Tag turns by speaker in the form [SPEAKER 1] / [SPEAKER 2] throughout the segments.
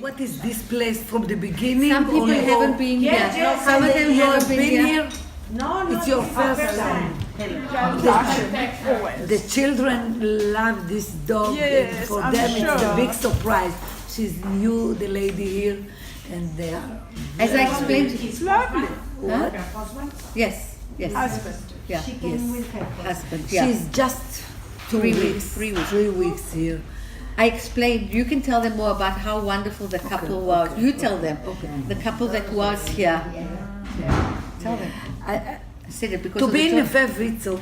[SPEAKER 1] What is this place from the beginning?
[SPEAKER 2] Some people haven't been here.
[SPEAKER 3] Yes,
[SPEAKER 2] Some of them
[SPEAKER 1] You
[SPEAKER 2] haven't
[SPEAKER 1] have
[SPEAKER 2] been
[SPEAKER 1] been
[SPEAKER 2] here.
[SPEAKER 1] here?
[SPEAKER 3] No,
[SPEAKER 1] It's your first time. The children love this dog.
[SPEAKER 4] Yes,
[SPEAKER 1] and for
[SPEAKER 4] I'm
[SPEAKER 1] them it's a
[SPEAKER 4] sure.
[SPEAKER 1] big surprise. She's new, the lady here, and they are.
[SPEAKER 2] As I explained,
[SPEAKER 4] It's lovely.
[SPEAKER 1] What?
[SPEAKER 2] yes,
[SPEAKER 4] Husband.
[SPEAKER 2] yeah,
[SPEAKER 3] She came with her.
[SPEAKER 2] husband, yeah.
[SPEAKER 1] She's just
[SPEAKER 2] 3 weeks.
[SPEAKER 1] Here.
[SPEAKER 2] I explained, you can tell them more about how wonderful the couple was. You tell them. The couple that was here. Tell them.
[SPEAKER 1] I
[SPEAKER 2] I said it because
[SPEAKER 1] to
[SPEAKER 2] of
[SPEAKER 1] be in
[SPEAKER 2] the
[SPEAKER 1] NEVE WIZO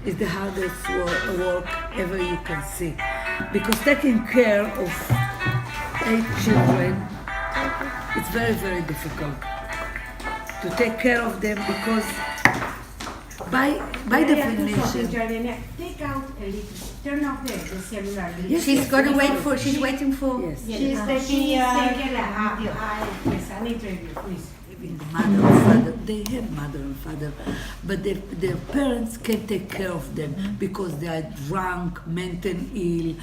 [SPEAKER 1] is the hardest work ever you can see, because taking care of 8 children, it's very, very difficult to take care of them, because by definition,
[SPEAKER 3] Take out a little. Turn off the cellular.
[SPEAKER 1] Yes,
[SPEAKER 2] She's gonna wait for, she's waiting for.
[SPEAKER 1] yes,
[SPEAKER 3] She's taking yes, an interview, please.
[SPEAKER 1] even the mother and father, they have mother and father, but their parents can't take care of them because they are drunk, mentally ill,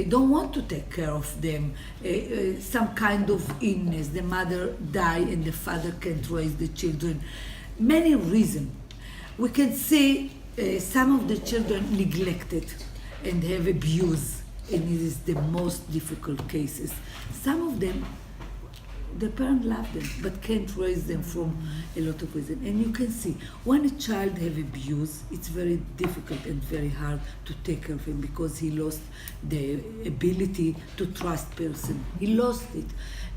[SPEAKER 1] don't want to take care of them, some kind of illness, the mother die and the father can't raise the children. Many reasons. We can see some of the children neglected and have abuse, and it is the most difficult cases. Some of them, the parents love them, but can't raise them from a lot of reasons. And you can see, when a child have abuse, it's very difficult and very hard to take care of him, because he lost the ability to trust person. He lost it.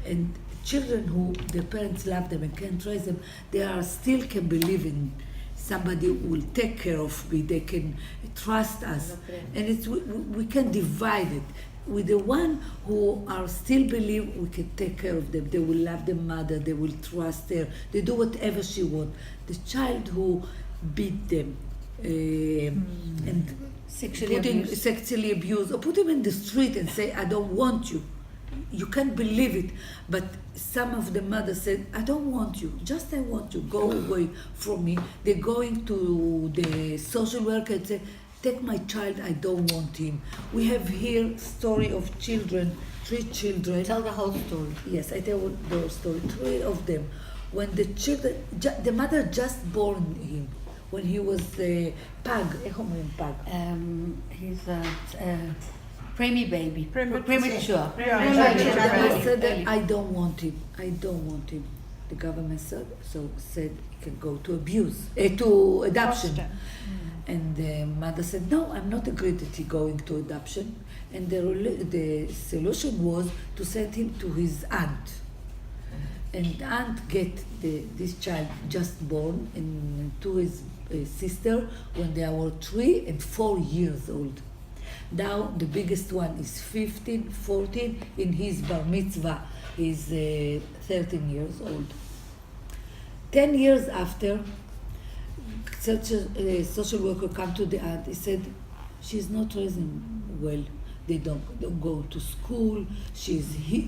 [SPEAKER 1] And children who the parents love them and can't raise them, they are still can believe in somebody who will take care of me, they can trust us. And it's we can divide it. With the one who are still believe we can take care of them, they will love the mother, they will trust her, they do whatever she wants. The child who beat them and sexually abuse, or put him in the street and say, I don't want you. You can't believe it, but some of the mothers said, I don't want you, just I want you, go away from me. They're going to the social worker and say, take my child, I don't want him. We have here story of children, 3 children.
[SPEAKER 2] Tell the whole story.
[SPEAKER 1] Yes, I tell the whole story, 3 of them. When the children, the mother just born him, when he was pug, איך אומרים pug?
[SPEAKER 2] He's a preemie baby. Premature.
[SPEAKER 1] I said that I don't want him. I don't want him. The government said he can go to to adoption. And the mother said, no, I'm not agreed that he going to adoption. And the solution was to send him to his aunt. And the aunt get this child just born and to his sister when they were 3 and 4 years old. Now the biggest one is 15, 14, in his bar mitzvah, he's 13 years old. 10 years after, such a social worker come to the aunt, he said, she's not raising well, they don't go to school,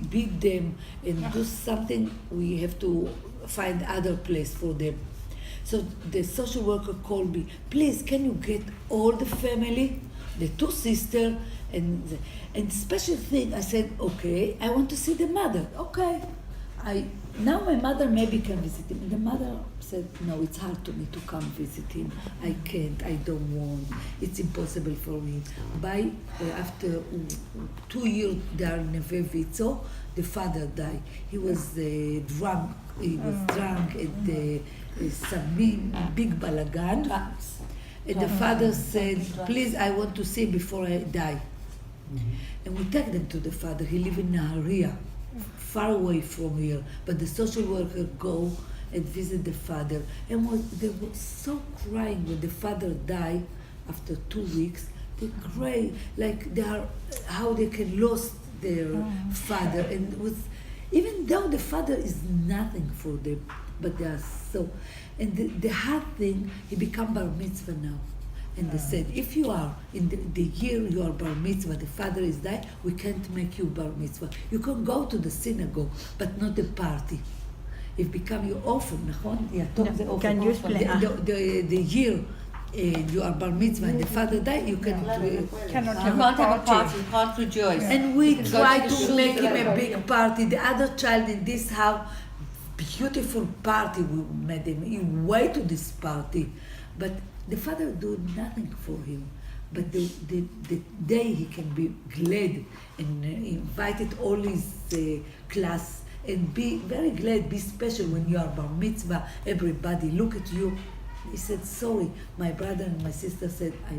[SPEAKER 1] beat them, and do something, we have to find other place for them. So the social worker called me, please, can you get all the family, the 2 sisters, and special thing, I said, okay, I want to see the mother. Okay. Now my mother maybe can visit him. And the mother said, no, it's hard to me to come visit him. I can't, I don't want, it's impossible for me. After 2 years there in NEVE WIZO, the father died. He was drunk, and some big balagan. And the father said, please, I want to see him before I die. And we take them to the father. He lives in Nahariya, far away from here. But the social worker go and visit the father. And they were so crying when the father died after 2 weeks. They cry like they are, how they can lose their father. And even though the father is nothing for them, but they are so. And the hard thing, he become bar mitzvah now. And they said, if you are in the year you are bar mitzvah, the father is died, we can't make you bar mitzvah. You can go to the synagogue, but not the party. It become your orphan, נכון? יתום זה orphan.
[SPEAKER 4] Can you explain?
[SPEAKER 1] The year you are bar mitzvah and the father died, you can
[SPEAKER 3] Cannot
[SPEAKER 2] You can't have a party, you can't rejoice.
[SPEAKER 1] and we
[SPEAKER 2] can go
[SPEAKER 1] try
[SPEAKER 2] to the
[SPEAKER 1] to
[SPEAKER 2] shul.
[SPEAKER 1] make him a big party. The other child in this house, beautiful party we made him. He went to this party, but the father do nothing for him. But the day he can be glad and invited all his class and be very glad, be special when you are bar mitzvah. Everybody look at you. He said, sorry, my brother and my sister said I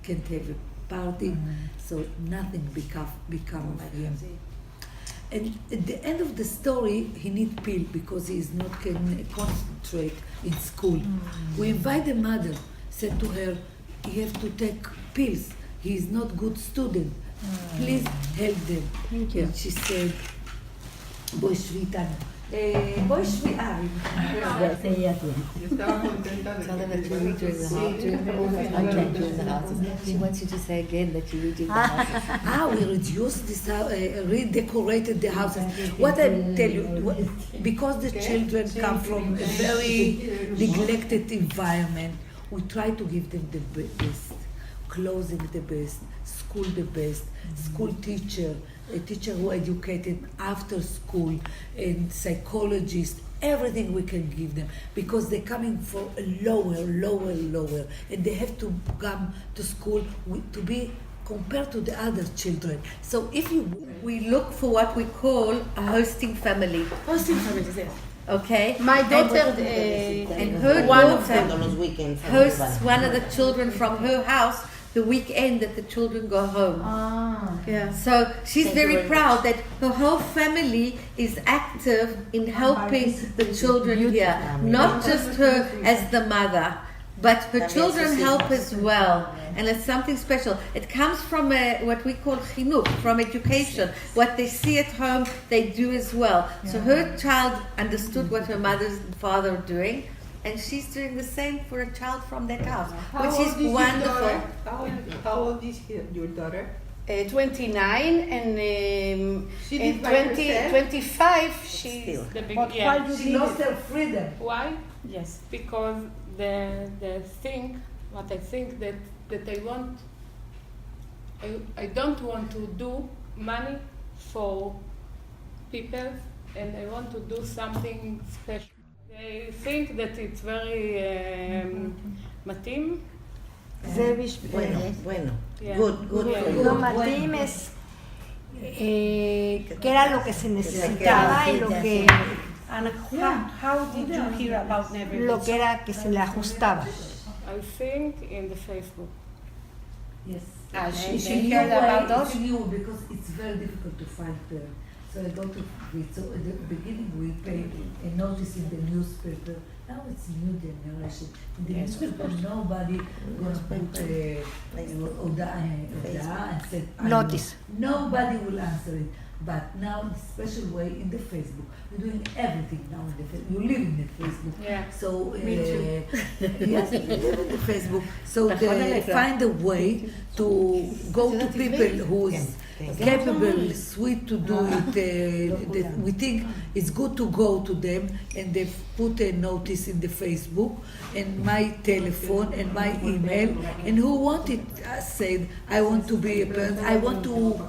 [SPEAKER 1] can't have a party, so nothing become of him. And at the end of the story, he need pill because he is not can concentrate in school. We invite the mother, said to her, you have to take pills. He is not good student. Please help them.
[SPEAKER 2] Thank you.
[SPEAKER 1] And she said, בואי שבי איתנו. בואי שבי,
[SPEAKER 4] Estaba contenta de
[SPEAKER 2] Tell them that you read during the house. I can't during the house. She wants you to say again that you read during the house.
[SPEAKER 1] we reduced this house, redecorated the houses. What I tell you, because the children come from a very neglected environment, we try to give them the best, clothing the best, school the best, school teacher, a teacher who educated after school, and psychologist, everything we can give them, because they're coming for a lower, and they have to come to school to be compared to the other children. So if
[SPEAKER 2] We look for what we call a hosting family.
[SPEAKER 3] Hosting families, yes.
[SPEAKER 2] Okay?
[SPEAKER 3] My daughter,
[SPEAKER 2] And her
[SPEAKER 3] one of
[SPEAKER 2] daughter
[SPEAKER 3] them.
[SPEAKER 5] los weekends.
[SPEAKER 2] hosts one of the children from her house the weekend that the children go home.
[SPEAKER 3] Yeah.
[SPEAKER 2] So she's
[SPEAKER 5] Thank you
[SPEAKER 2] very
[SPEAKER 5] very
[SPEAKER 2] proud that her whole family is active in helping the children here. Not just her as the mother, but her children help as well. And it's something special. It comes from what we call chinuch, from education. What they see at home, they do as well. So her child understood what her mother and father are doing, and she's doing the same for a child from that house, which is wonderful.
[SPEAKER 4] How old is your daughter?
[SPEAKER 3] 29 and
[SPEAKER 4] She
[SPEAKER 3] in
[SPEAKER 4] did by herself?
[SPEAKER 3] 25 she's
[SPEAKER 5] Still.
[SPEAKER 6] The big,
[SPEAKER 3] but
[SPEAKER 6] yeah.
[SPEAKER 3] why you
[SPEAKER 1] she
[SPEAKER 3] did
[SPEAKER 1] lost
[SPEAKER 3] it?
[SPEAKER 1] her freedom.
[SPEAKER 6] Why?
[SPEAKER 3] Yes.
[SPEAKER 6] Because the thing, what I think that I want, I don't want to do money for people, and I want to do something special. They think that it's very מתאים.
[SPEAKER 3] זה בשביל...
[SPEAKER 5] Bueno.
[SPEAKER 6] Yeah.
[SPEAKER 5] Good for you.
[SPEAKER 3] Lo מתאים es que era lo que se necesitaba y lo que...
[SPEAKER 7] How did you hear about Neve
[SPEAKER 3] Lo
[SPEAKER 7] Wizo?
[SPEAKER 3] que era que se le ajustaba.
[SPEAKER 6] I think in the Facebook.
[SPEAKER 1] Yes.
[SPEAKER 7] She heard about us?
[SPEAKER 1] It's new because it's very difficult to find there. So I go to it. So at the beginning we paid a notice in the newspaper. Now it's new generation. In the newspaper nobody gonna put הודעה and said
[SPEAKER 3] Notice.
[SPEAKER 1] Nobody will answer it. But now in a special way in the Facebook. We're doing everything now in the Facebook. You live in the Facebook.
[SPEAKER 6] Yeah.
[SPEAKER 1] So
[SPEAKER 6] Me too.
[SPEAKER 1] yes, we live in the Facebook. So they find a way to go to people who is capable, sweet to do it. That we think it's good to go to them, and they put a notice in the Facebook and my telephone and my email. And who wanted said, I want to be a parent. I want to.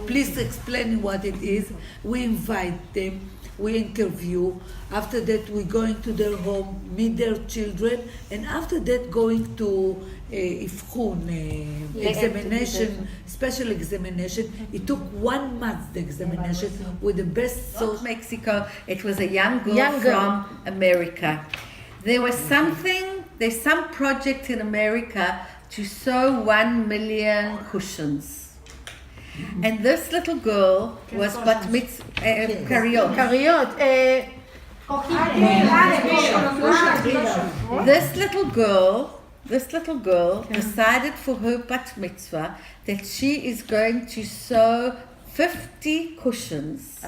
[SPEAKER 1] Please explain what it is. We invite them. We interview. After that, we're going to their home, meet their children, and after that, going to Ifchun, examination, special examination. It took 1 month, the examination, with the best
[SPEAKER 2] South Mexico, it was a young girl
[SPEAKER 3] Young girl.
[SPEAKER 2] from America. There was there's some project in America to sew 1 million cushions. And this little girl was bat mitzvah, karaoke.
[SPEAKER 3] כריות.
[SPEAKER 2] This little girl decided for her bat mitzvah that she is going to sew 50 cushions.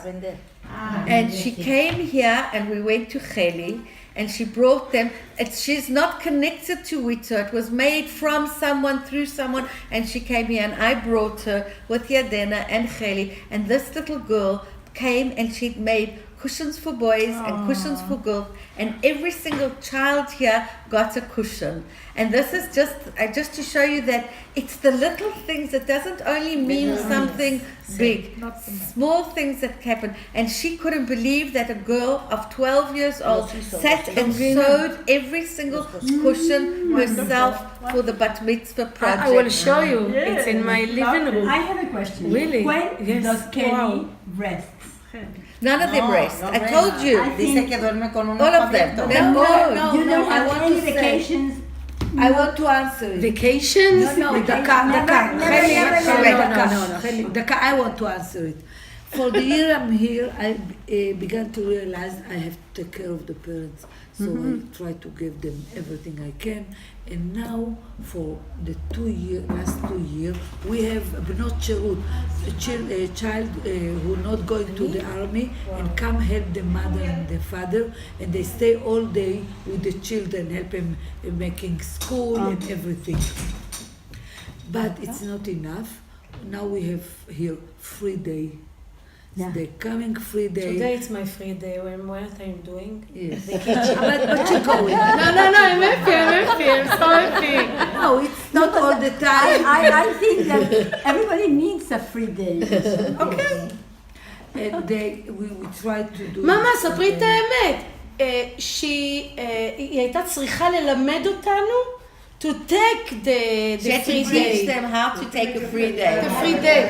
[SPEAKER 2] And she came here and we went to Cheli and she brought them. She's not connected to Wizo. It was made from someone, through someone, and she came here and I brought her with Yadena and Cheli. And this little girl came and she'd made cushions for boys and cushions for girls, and every single child here got a cushion. And this is just to show you that it's the little things. It doesn't only mean something big. Small things that happen. And she couldn't believe that a girl of 12 years old sat and sewed every single cushion herself for the bat mitzvah project.
[SPEAKER 5] I will show you. It's in my living room.
[SPEAKER 3] I have a question.
[SPEAKER 5] Really?
[SPEAKER 3] When
[SPEAKER 5] Yes.
[SPEAKER 3] does Kelly
[SPEAKER 5] Wow.
[SPEAKER 3] rest?
[SPEAKER 2] None of them rest. I told you.
[SPEAKER 3] I
[SPEAKER 4] Dice que duerme con un
[SPEAKER 2] All of them.
[SPEAKER 4] abierto.
[SPEAKER 2] They're
[SPEAKER 1] No,
[SPEAKER 2] all-
[SPEAKER 1] no,
[SPEAKER 3] You don't
[SPEAKER 1] I
[SPEAKER 3] have
[SPEAKER 1] want
[SPEAKER 3] any
[SPEAKER 1] to say-
[SPEAKER 3] vacations?
[SPEAKER 1] I want to answer it.
[SPEAKER 5] Vacations?
[SPEAKER 1] No, דקה, I want to answer it. For the year I'm here, I began to realize I have to take care of the parents. So I try to give them everything I can. And now, for the last 2 years, we have bnot shirut, a child who not going to the army and come help the mother and the father, and they stay all day with the children, help them making school and everything. But it's not enough. Now we have here free day.
[SPEAKER 3] Yeah.
[SPEAKER 1] The coming free day.
[SPEAKER 5] Today it's my free day. What I'm doing?
[SPEAKER 1] Yes. but you're going.
[SPEAKER 5] No, I'm happy. I'm so happy.
[SPEAKER 1] No, it's not all the time.
[SPEAKER 3] I think that everybody needs a free day. Okay.
[SPEAKER 1] And we try to do.
[SPEAKER 5] מאמה, ספרי את האמת. היא הייתה צריכה ללמד אותנו to take the
[SPEAKER 2] She had
[SPEAKER 5] free
[SPEAKER 2] to teach
[SPEAKER 5] day.
[SPEAKER 2] them how to take a free day.
[SPEAKER 5] The free day.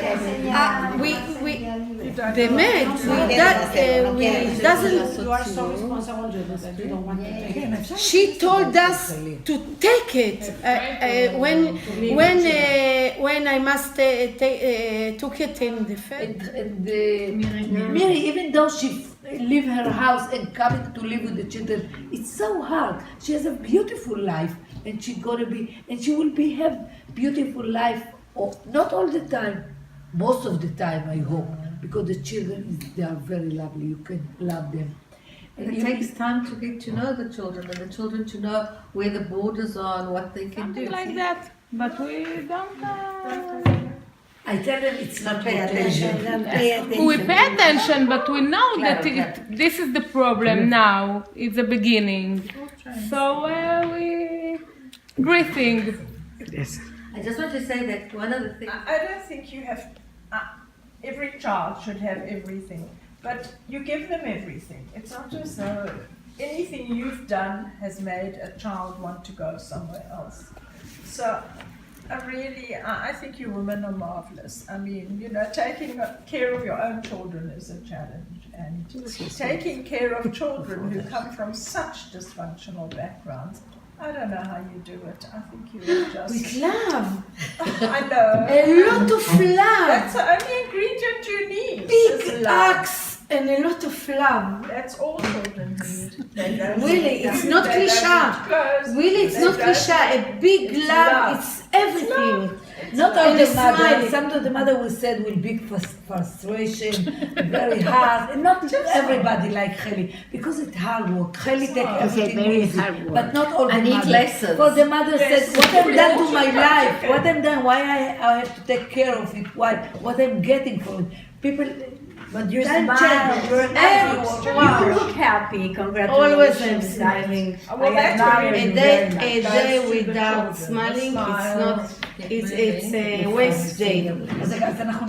[SPEAKER 5] באמת, we doesn't.
[SPEAKER 7] You are so responsible that you don't want to take it.
[SPEAKER 5] She told us to take it when I must took it in the Fed.
[SPEAKER 1] Mary, even though she leave her house and coming to live with the children, it's so hard. She has a beautiful life, and she will have beautiful life. Not all the time, most of the time, I hope, because the children they are very lovely. You can love them.
[SPEAKER 2] And it takes time to get to know the children and the children to know where the borders are and what they can do.
[SPEAKER 6] Like that. But we don't.
[SPEAKER 1] I tell them it's not pay attention.
[SPEAKER 6] We pay attention, but we know that this is the problem now. It's the beginning. So we breathing.
[SPEAKER 2] I just want to say that one of the things.
[SPEAKER 8] I don't think you have, every child should have everything, but you give them everything. It's not as though anything you've done has made a child want to go somewhere else. So I think you women are marvelous. I mean, taking care of your own children is a challenge, and taking care of children who come from such dysfunctional backgrounds. I don't know how you do it. I think you are just...
[SPEAKER 5] With love.
[SPEAKER 8] I know.
[SPEAKER 5] A lot of love.
[SPEAKER 8] That's the only ingredient you need.
[SPEAKER 5] Big
[SPEAKER 8] is love.
[SPEAKER 5] acts and a lot of love.
[SPEAKER 8] That's all children need.
[SPEAKER 5] Really, it's not cliche. Really, it's not cliche. A big love, it's everything.
[SPEAKER 1] Not all
[SPEAKER 5] And
[SPEAKER 1] the
[SPEAKER 5] a
[SPEAKER 1] mother.
[SPEAKER 5] smile.
[SPEAKER 1] Some of the mother will say will be frustration, very hard. And not everybody like Heli, because it's hard work. Heli take everything easy, but not all the
[SPEAKER 2] I need
[SPEAKER 1] mother.
[SPEAKER 2] lessons.
[SPEAKER 1] For the mother says, what I've done to my life, what I've done, why I have to take care of it, what I'm getting from it. People.
[SPEAKER 3] But you
[SPEAKER 1] Time
[SPEAKER 3] smile,
[SPEAKER 1] change.
[SPEAKER 3] you're happy.
[SPEAKER 5] Wow.
[SPEAKER 3] You look happy. Congratulations.
[SPEAKER 5] Always I'm smiling.
[SPEAKER 8] Well, that's really
[SPEAKER 5] A day without smiling, it's a waste day.
[SPEAKER 1] אז אנחנו